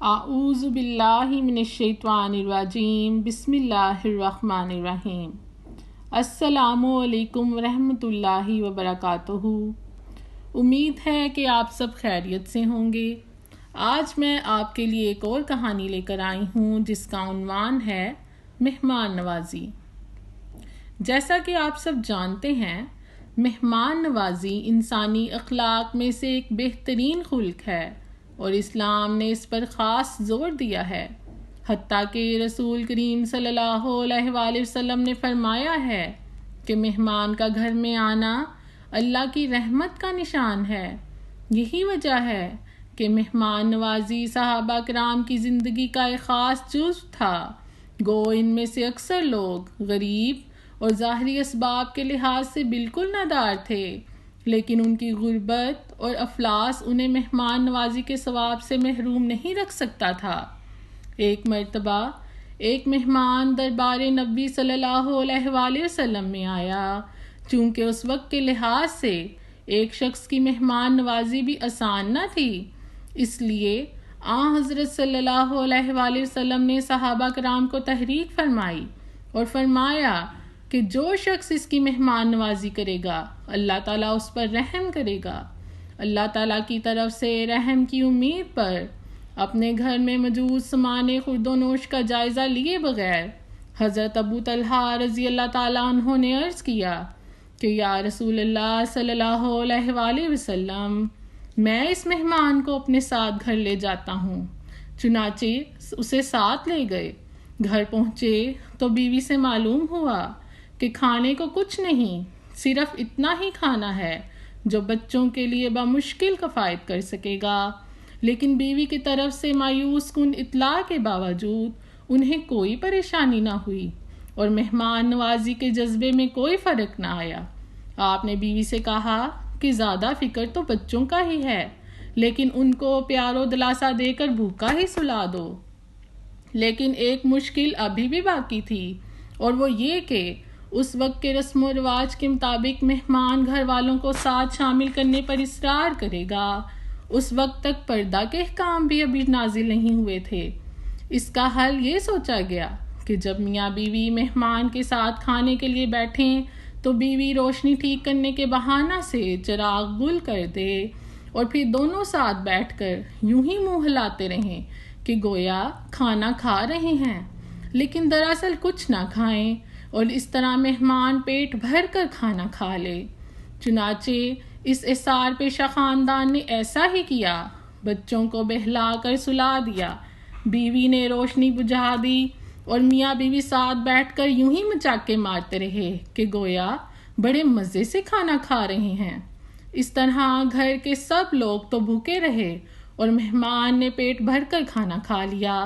اعوذ باللہ من الشیطان الرجیم بسم اللہ الرحمن الرحیم۔ السلام علیکم ورحمۃ اللہ وبرکاتہ۔ امید ہے کہ آپ سب خیریت سے ہوں گے۔ آج میں آپ کے لیے ایک اور کہانی لے کر آئی ہوں جس کا عنوان ہے مہمان نوازی۔ جیسا کہ آپ سب جانتے ہیں، مہمان نوازی انسانی اخلاق میں سے ایک بہترین خلق ہے اور اسلام نے اس پر خاص زور دیا ہے۔ حتیٰ کہ رسول کریم صلی اللہ علیہ وآلہ وسلم نے فرمایا ہے کہ مہمان کا گھر میں آنا اللہ کی رحمت کا نشان ہے۔ یہی وجہ ہے کہ مہمان نوازی صحابہ کرام کی زندگی کا ایک خاص جزو تھا۔ گو ان میں سے اکثر لوگ غریب اور ظاہری اسباب کے لحاظ سے بالکل نادار تھے، لیکن ان کی غربت اور افلاس انہیں مہمان نوازی کے ثواب سے محروم نہیں رکھ سکتا تھا۔ ایک مرتبہ ایک مہمان دربار نبی صلی اللہ علیہ وآلہ وسلم میں آیا۔ چونکہ اس وقت کے لحاظ سے ایک شخص کی مہمان نوازی بھی آسان نہ تھی، اس لیے حضرت صلی اللہ علیہ وآلہ وسلم نے صحابہ کرام کو تحریک فرمائی اور فرمایا کہ جو شخص اس کی مہمان نوازی کرے گا اللہ تعالیٰ اس پر رحم کرے گا۔ اللہ تعالیٰ کی طرف سے رحم کی امید پر اپنے گھر میں موجود سامان خورد و نوش کا جائزہ لیے بغیر حضرت ابو طلحہ رضی اللہ تعالیٰ عنہ نے عرض کیا کہ یا رسول اللہ صلی اللہ علیہ وآلہ وسلم، میں اس مہمان کو اپنے ساتھ گھر لے جاتا ہوں۔ چنانچہ اسے ساتھ لے گئے۔ گھر پہنچے تو بیوی سے معلوم ہوا کہ کھانے کو کچھ نہیں، صرف اتنا ہی کھانا ہے جو بچوں کے لیے بمشکل کفایت کر سکے گا۔ لیکن بیوی کی طرف سے مایوس کن اطلاع کے باوجود انہیں کوئی پریشانی نہ ہوئی اور مہمان نوازی کے جذبے میں کوئی فرق نہ آیا۔ آپ نے بیوی سے کہا کہ زیادہ فکر تو بچوں کا ہی ہے، لیکن ان کو پیار و دلاسا دے کر بھوکا ہی سلا دو۔ لیکن ایک مشکل ابھی بھی باقی تھی، اور وہ یہ کہ اس وقت کے رسم و رواج کے مطابق مہمان گھر والوں کو ساتھ شامل کرنے پر اصرار کرے گا۔ اس وقت تک پردہ کے احکام بھی ابھی نازل نہیں ہوئے تھے۔ اس کا حل یہ سوچا گیا کہ جب میاں بیوی مہمان کے ساتھ کھانے کے لیے بیٹھیں تو بیوی روشنی ٹھیک کرنے کے بہانہ سے چراغ گل کر دے اور پھر دونوں ساتھ بیٹھ کر یوں ہی منہ ہلاتے رہیں کہ گویا کھانا کھا رہے ہیں، لیکن دراصل کچھ نہ کھائیں، اور اس طرح مہمان پیٹ بھر کر کھانا کھا لے۔ چنانچہ اس اثار پیشہ خاندان نے ایسا ہی کیا۔ بچوں کو بہلا کر سلا دیا، بیوی نے روشنی بجھا دی اور میاں بیوی ساتھ بیٹھ کر یوں ہی مچاکے مارتے رہے کہ گویا بڑے مزے سے کھانا کھا رہے ہیں۔ اس طرح گھر کے سب لوگ تو بھوکے رہے اور مہمان نے پیٹ بھر کر کھانا کھا لیا۔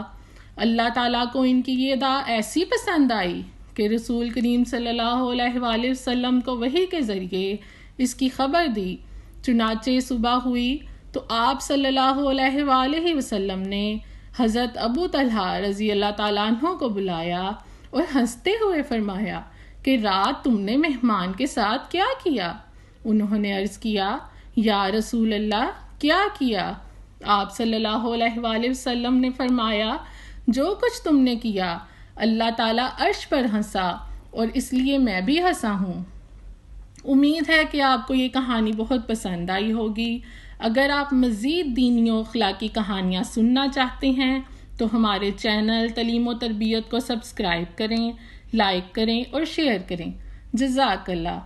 اللہ تعالیٰ کو ان کی یہ ادا ایسی پسند آئی کہ رسول کریم صلی اللہ علیہ وآلہ وسلم کو وحی کے ذریعے اس کی خبر دی۔ چنانچہ صبح ہوئی تو آپ صلی اللہ علیہ وآلہ وسلم نے حضرت ابو طلحہ رضی اللہ تعالیٰ عنہ کو بلایا اور ہنستے ہوئے فرمایا کہ رات تم نے مہمان کے ساتھ کیا کیا؟ انہوں نے عرض کیا یا رسول اللہ، کیا کیا؟ آپ صلی اللہ علیہ وآلہ وسلم نے فرمایا جو کچھ تم نے کیا اللہ تعالیٰ عرش پر ہنسا اور اس لیے میں بھی ہنسا ہوں۔ امید ہے کہ آپ کو یہ کہانی بہت پسند آئی ہوگی۔ اگر آپ مزید دینی و اخلاقی کہانیاں سننا چاہتے ہیں تو ہمارے چینل تعلیم و تربیت کو سبسکرائب کریں، لائک کریں اور شیئر کریں۔ جزاک اللہ۔